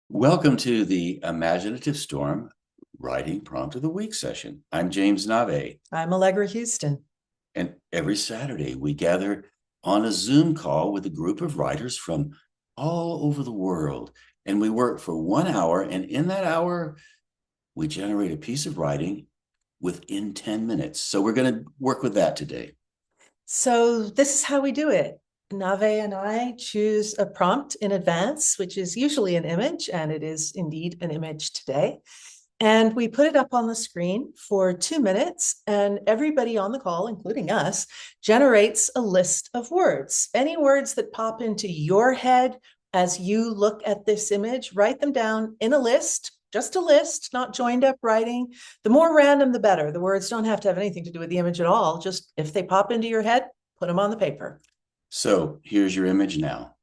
Welcome to the Imaginative Storm Writing Prompt of the Week session. I'm James Nave. I'm Allegra Houston. And every Saturday we gather on a Zoom call with a group of writers from all over the world. And we work for 1 hour. And in that hour, we generate a piece of writing within 10 minutes. So we're going to work with that today. So this is how we do it. Nave and I choose a prompt in advance, which is usually an image, and it is indeed an image today. And we put it up on the screen for 2 minutes, and everybody on the call, including us, generates a list of words. Any words that pop into your head as you look at this image, write them down in a list, just a list, not joined up writing. The more random, the better. The words don't have to have anything to do with the image at all. Just if they pop into your head, put them on the paper. So here's your image now.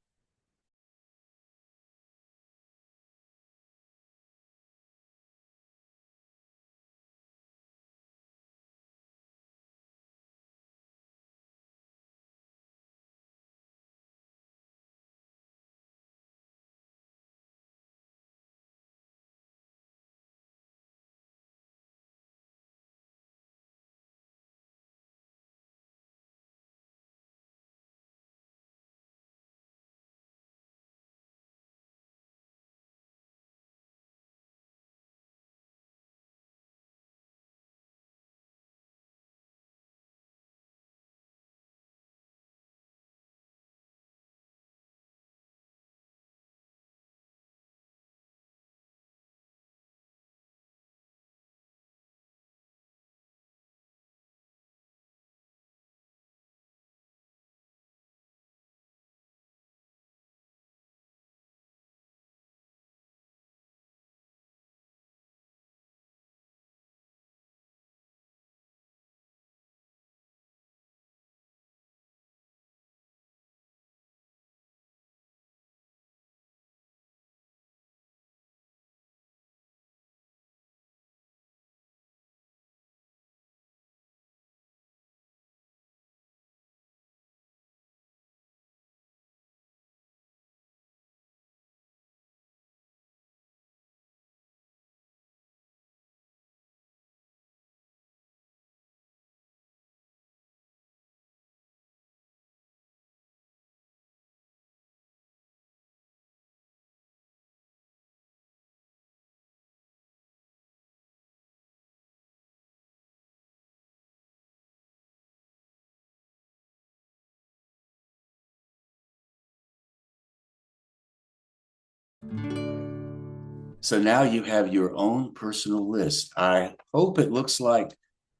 So now you have your own personal list. I hope it looks like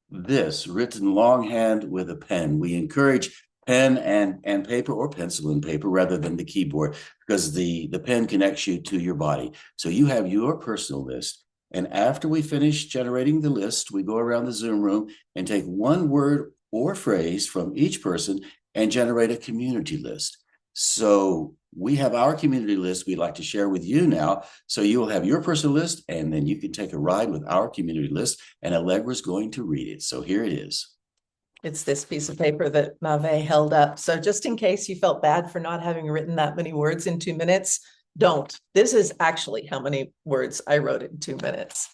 this, written longhand with a pen. We encourage pen and paper, or pencil and paper rather than the keyboard, because the pen connects you to your body. So you have your personal list. And after we finish generating the list, we go around the Zoom room and take one word or phrase from each person and generate a community list. So we have our community list we'd like to share with you now. So you will have your personal list, and then you can take a ride with our community list, and Allegra's going to read it. So here it is. It's this piece of paper that Nave held up. So just in case you felt bad for not having written that many words in 2 minutes, don't. This is actually how many words I wrote in 2 minutes.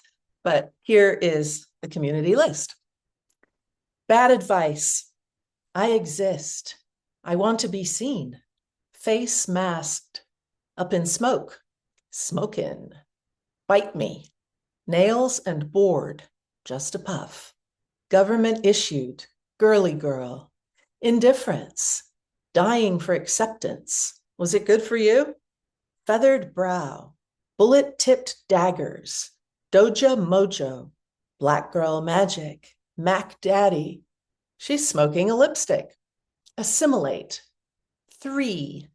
But here is the community list. Bad advice. I exist. I want to be seen. Face masked. Up in smoke. Smokin'. Bite me. Nails and bored. Just a puff. Government issued. Girly girl. Indifference. Dying for acceptance. Was it good for you? Feathered brow. Bullet-tipped daggers. Doja mojo. Black girl magic. Mac daddy. She's smoking a lipstick. Assimilate. 3.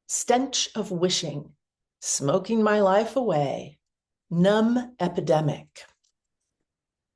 Stench of wishing. Smoking my life away. Numb epidemic.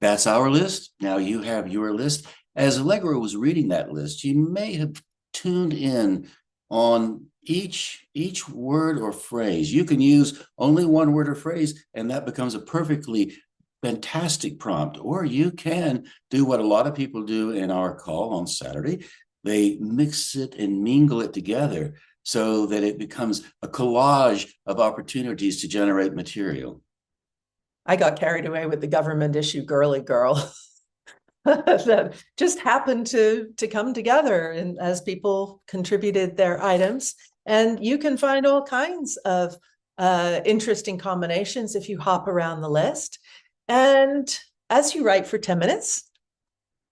That's our list. Now you have your list. As Allegra was reading that list, you may have tuned in on each word or phrase. You can use only one word or phrase, and that becomes a perfectly fantastic prompt. Or you can do what a lot of people do in our call on Saturday. They mix it and mingle it together. so that it becomes a collage of opportunities to generate material. I got carried away with the government issue girly girl that just happened to come together and as people contributed their items. And you can find all kinds of interesting combinations if you hop around the list. And as you write for 10 minutes,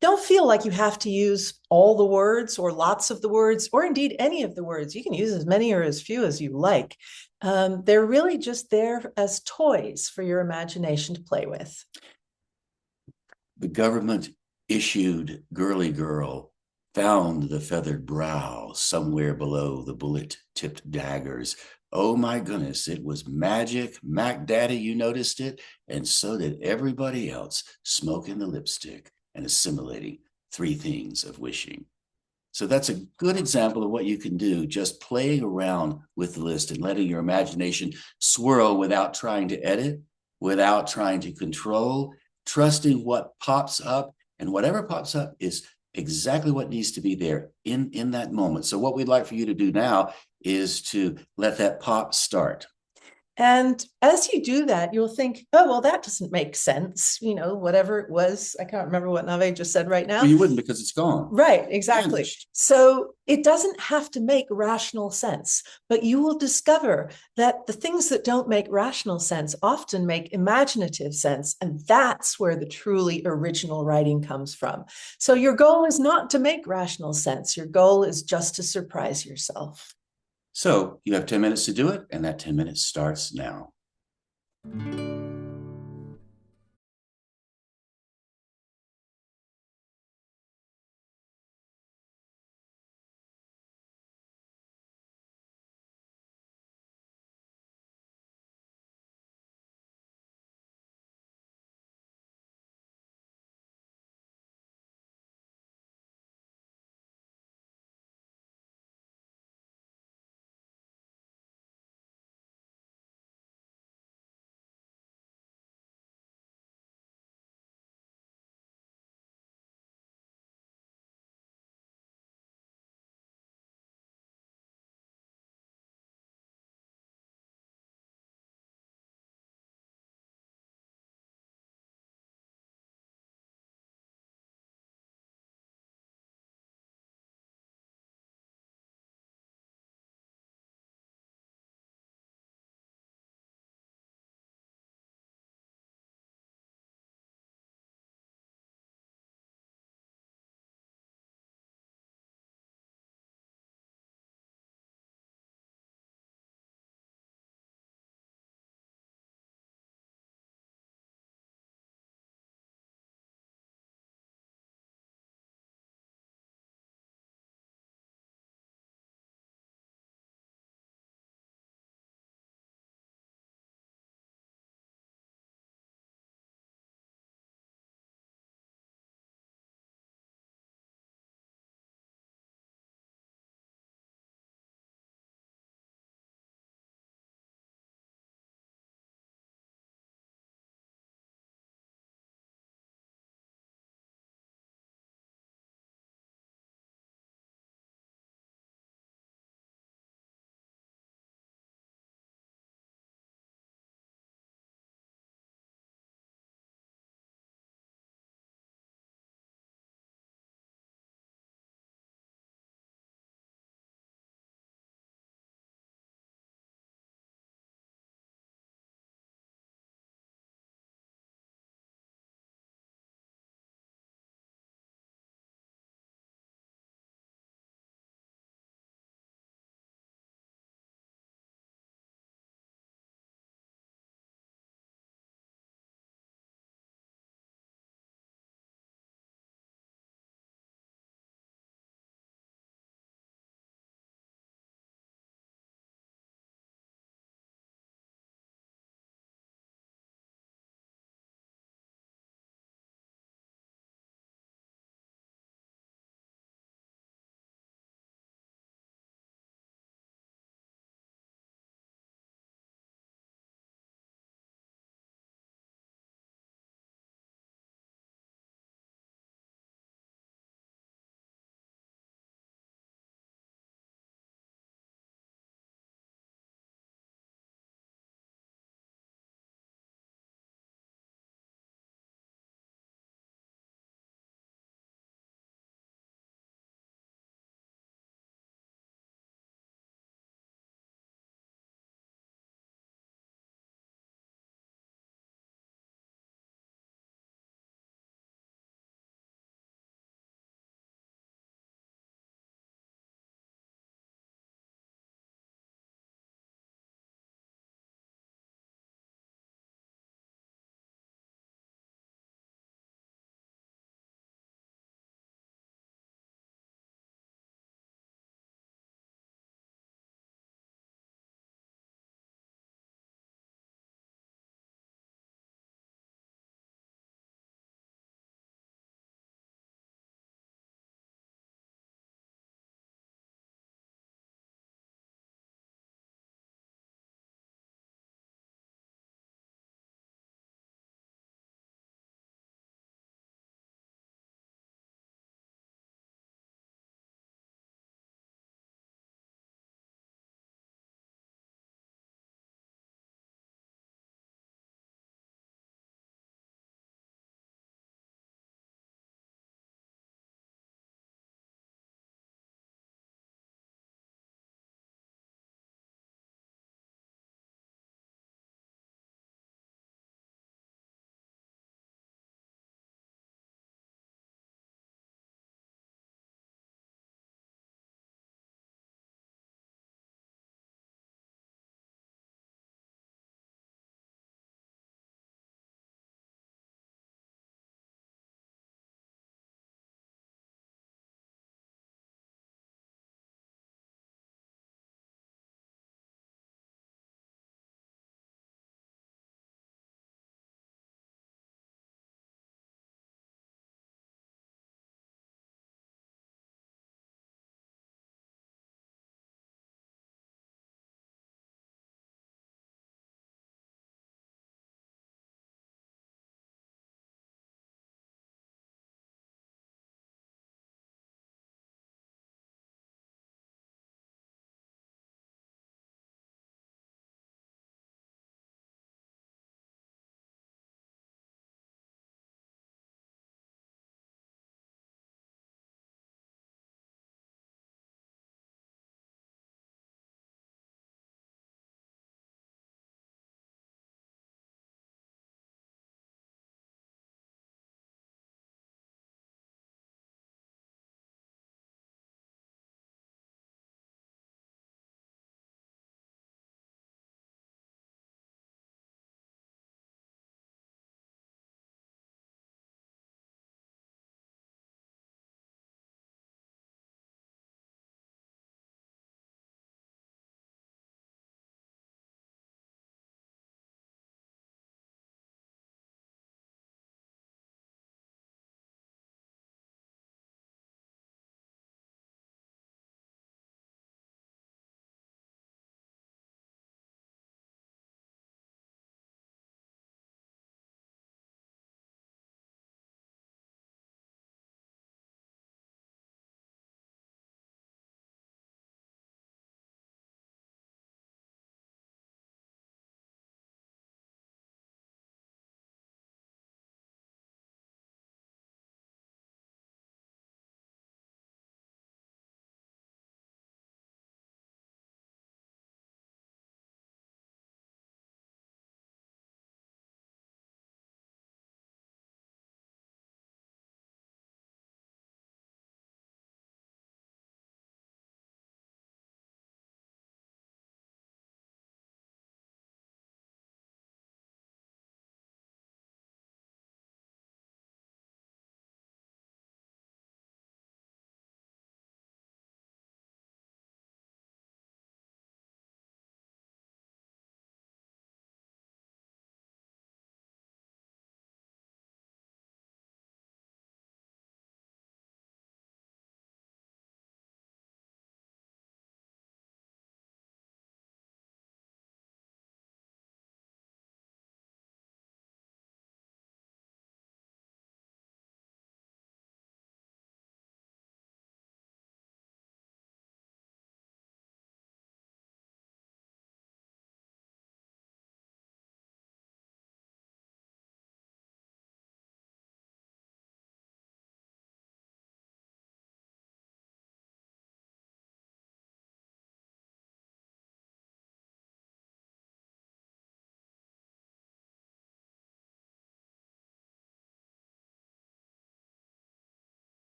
don't feel like you have to use all the words or lots of the words, or indeed any of the words. You can use as many or as few as you like. They're really just there as toys for your imagination to play with. The government issued girly girl found the feathered brow somewhere below the bullet-tipped daggers. Oh my goodness, it was magic. Mac Daddy, you noticed it, and so did everybody else, smoking the lipstick and assimilating 3 things of wishing. So that's a good example of what you can do, just playing around with the list and letting your imagination swirl without trying to edit, without trying to control, trusting what pops up, and whatever pops up is exactly what needs to be there in that moment. So what we'd like for you to do now is to let that pop start. And as you do that, you'll think, oh, well, that doesn't make sense. You know, whatever it was. I can't remember what Nave just said right now. Well, you wouldn't because it's gone. Right, exactly. Vanished. So it doesn't have to make rational sense, but you will discover that the things that don't make rational sense often make imaginative sense. And that's where the truly original writing comes from. So your goal is not to make rational sense. Your goal is just to surprise yourself. So you have 10 minutes to do it, and that 10 minutes starts now.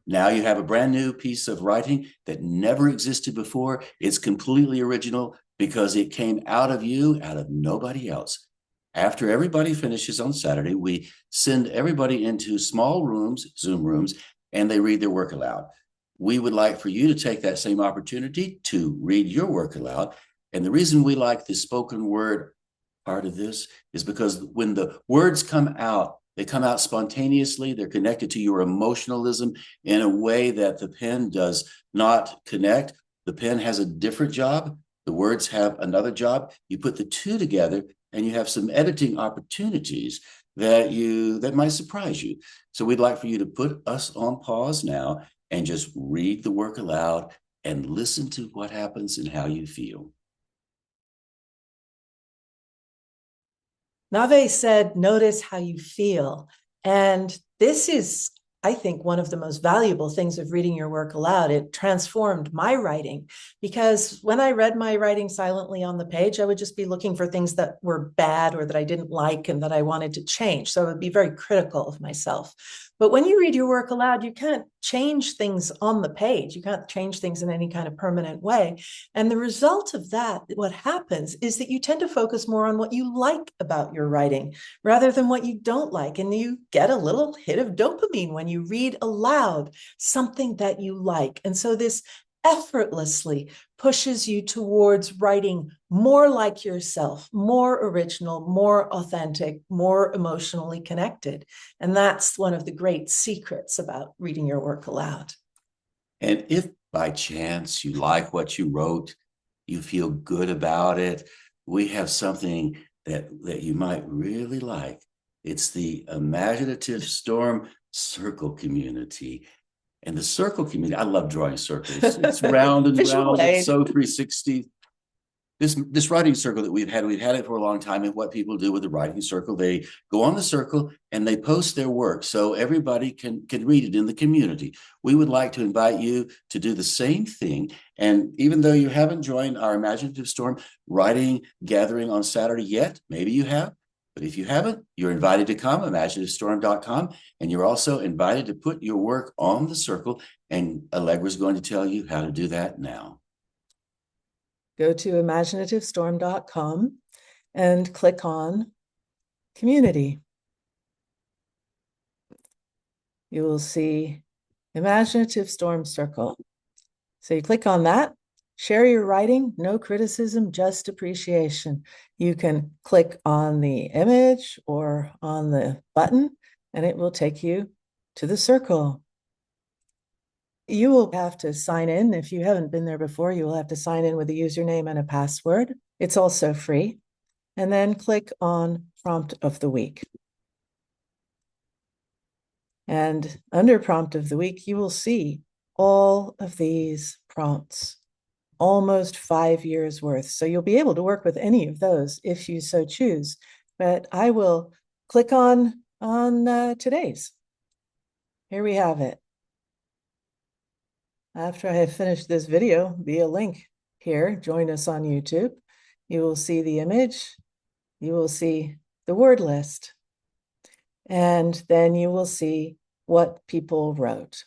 Now you have a brand new piece of writing that never existed before. It's completely original because it came out of you, out of nobody else. After everybody finishes on Saturday, we send everybody into small rooms, Zoom rooms, and they read their work aloud. We would like for you to take that same opportunity to read your work aloud. And the reason we like the spoken word part of this is because when the words come out, they come out spontaneously. They're connected to your emotionalism in a way that the pen does not connect. The pen has a different job. The words have another job. You put the two together and you have some editing opportunities that might surprise you. So we'd like for you to put us on pause now and just read the work aloud and listen to what happens and how you feel. Nave said, notice how you feel. And this is, I think, one of the most valuable things of reading your work aloud. It transformed my writing because when I read my writing silently on the page, I would just be looking for things that were bad or that I didn't like and that I wanted to change. So I would be very critical of myself. But when you read your work aloud, you can't change things on the page. You can't change things in any kind of permanent way. And the result of that, what happens is that you tend to focus more on what you like about your writing rather than what you don't like. And you get a little hit of dopamine when you read aloud something that you like. And so this effortlessly pushes you towards writing more like yourself, more original, more authentic, more emotionally connected. And that's one of the great secrets about reading your work aloud. And if by chance you like what you wrote, you feel good about it, we have something that you might really like. It's the Imaginative Storm Circle community. And the circle community, I love drawing circles. It's round and round. It's so 360. This writing circle that we've had it for a long time. And what people do with the writing circle, they go on the circle and they post their work so everybody can read it in the community. We would like to invite you to do the same thing. And even though you haven't joined our Imaginative Storm writing gathering on Saturday yet, maybe you have. But if you haven't, you're invited to come, imaginativestorm.com, and you're also invited to put your work on the circle, and Allegra's going to tell you how to do that now. Go to imaginativestorm.com and click on Community. You will see Imaginative Storm Circle. So you click on that. Share your writing, no criticism, just appreciation. You can click on the image or on the button, and it will take you to the circle. You will have to sign in. If you haven't been there before, you will have to sign in with a username and a password. It's also free. And then click on Prompt of the Week. And under Prompt of the Week, you will see all of these prompts. Almost 5 years worth. So you'll be able to work with any of those if you so choose. But I will click on today's. Here we have it. After I have finished this video via link here, join us on YouTube. You will see the image. You will see the word list. And then you will see what people wrote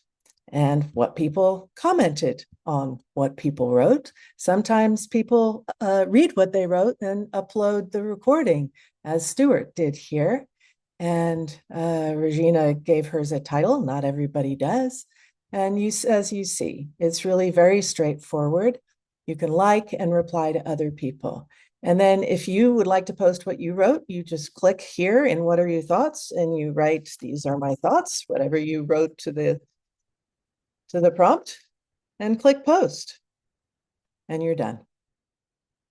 and what people commented on what people wrote. Sometimes people read what they wrote and upload the recording, as Stuart did here. And Regina gave hers a title. Not everybody does. And as you see, it's really very straightforward. You can like and reply to other people. And then if you would like to post what you wrote, you just click here in what are your thoughts, and you write, these are my thoughts, whatever you wrote to the prompt, and click post, and you're done.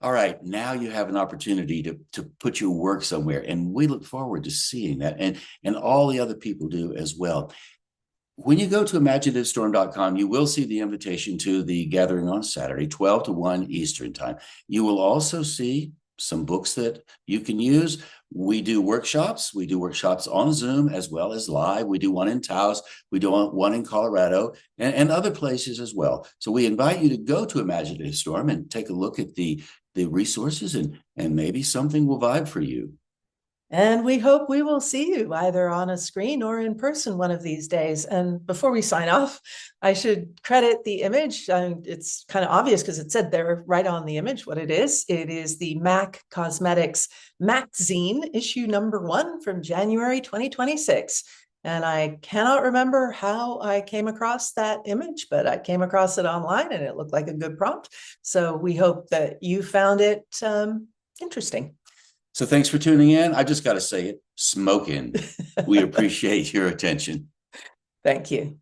All right, now you have an opportunity to put your work somewhere, and we look forward to seeing that, and all the other people do as well. When you go to imaginativestorm.com, you will see the invitation to the gathering on Saturday, 12 to 1 Eastern time. You will also see some books that you can use. We do workshops. We do workshops on Zoom as well as live. We do one in Taos. We do one in Colorado and other places as well. So we invite you to go to Imaginative Storm and take a look at the resources, and maybe something will vibe for you. And we hope we will see you either on a screen or in person one of these days. And before we sign off, I should credit the image. It's kind of obvious because it said there right on the image what it is. It is the MAC Cosmetics MACzine issue #1 from January 2026. And I cannot remember how I came across that image, but I came across it online and it looked like a good prompt. So we hope that you found it interesting. So thanks for tuning in. I just got to say it, smoking. We appreciate your attention. Thank you.